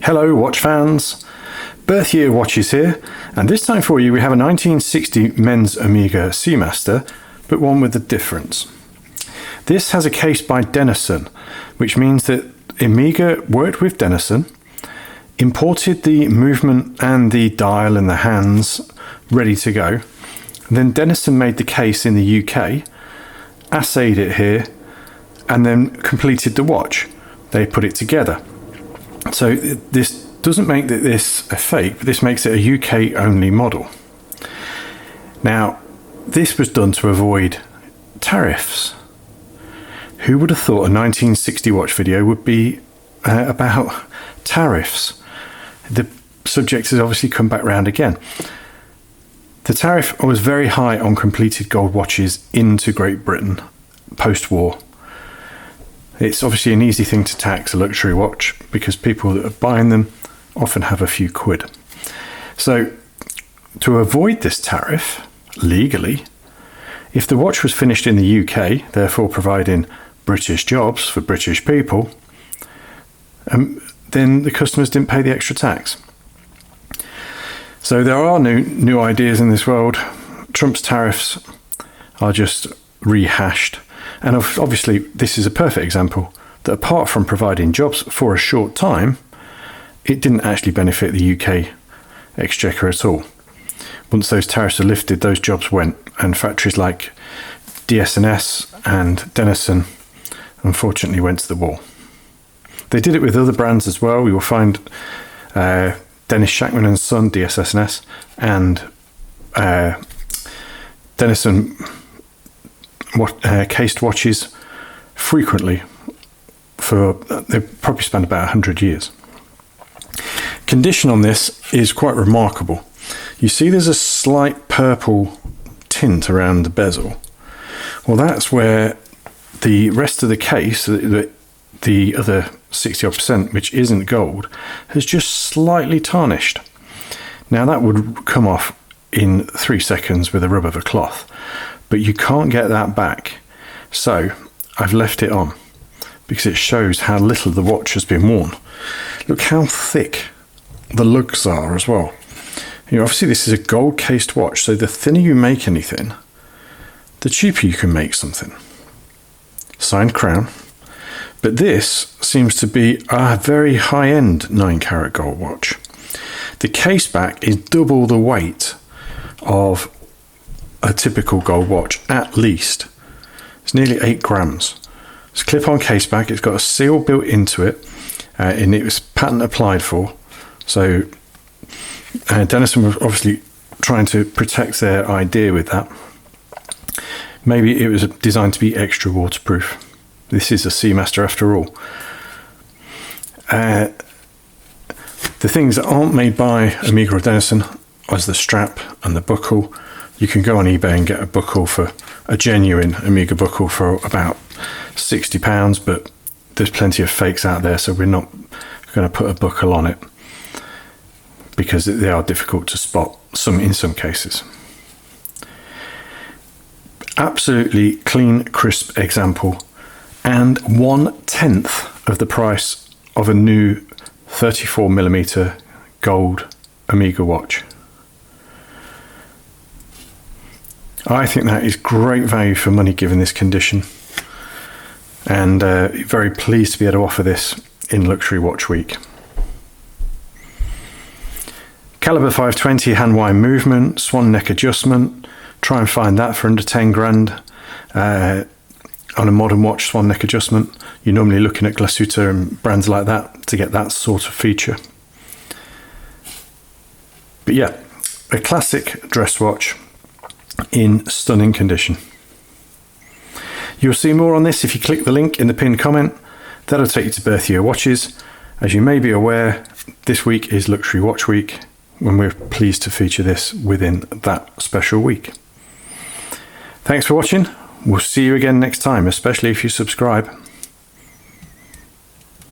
Hello watch fans, birth year watches here, and this time for you we have a 1960 men's Omega Seamaster, but one with a difference. This has a case by Dennison, which means that Omega worked with Dennison, imported the movement and the dial and the hands ready to go. Then Dennison made the case in the UK, assayed it here, and then completed the watch. They put it together. So this doesn't make this a fake, but this makes it a UK only model. Now, this was done to avoid tariffs. Who would have thought a 1960 watch video would be about tariffs? The subject has obviously come back round again. The tariff was very high on completed gold watches into Great Britain post-war. It's obviously an easy thing to tax a luxury watch because people that are buying them often have a few quid. So to avoid this tariff legally, if the watch was finished in the UK, therefore providing British jobs for British people, then the customers didn't pay the extra tax. So there are new ideas in this world. Trump's tariffs are just rehashed. And obviously, this is a perfect example that apart from providing jobs for a short time, it didn't actually benefit the UK exchequer at all. Once those tariffs are lifted, those jobs went, and factories like DS&S and Dennison unfortunately went to the wall. They did it with other brands as well. You will find Dennis Shackman and Son, DSS&S, and Dennison cased watches frequently for they probably spent about 100 years. Condition on this is quite remarkable. You see there's a slight purple tint around the bezel. Well, that's where the rest of the case, the other 60% which isn't gold, has just slightly tarnished. Now that would come off in 3 seconds with a rub of a cloth, but you can't get that back. So I've left it on because it shows how little the watch has been worn. Look how thick the lugs are as well. You know, obviously this is a gold cased watch, so the thinner you make anything, the cheaper you can make something. Signed crown. But this seems to be a very high-end 9-carat gold watch. The case back is double the weight of a typical gold watch, at least. It's nearly 8 grams. It's a clip-on case back. It's got a seal built into it, and it was patent applied for. So Dennison was obviously trying to protect their idea with that. Maybe it was designed to be extra waterproof. This is a Seamaster after all. The things that aren't made by Omega or Dennison is the strap and the buckle. You can go on eBay and get a buckle for a genuine Omega buckle for about £60, but there's plenty of fakes out there, so we're not going to put a buckle on it because they are difficult to spot in some cases. Absolutely clean, crisp example, and 1/10 of the price of a new 34mm gold Omega watch. I think that is great value for money given this condition, and very pleased to be able to offer this in Luxury Watch Week. Caliber 520 hand wind movement, swan neck adjustment. Try and find that for under 10 grand. On a modern watch, swan neck adjustment, you're normally looking at Glasuta and brands like that to get that sort of feature. But yeah, a classic dress watch in stunning condition. You'll see more on this if you click the link in the pinned comment. That'll take you to birth year watches. As you may be aware, this week is Luxury Watch Week, when we're pleased to feature this within that special week. Thanks for watching. We'll see you again next time, especially if you subscribe.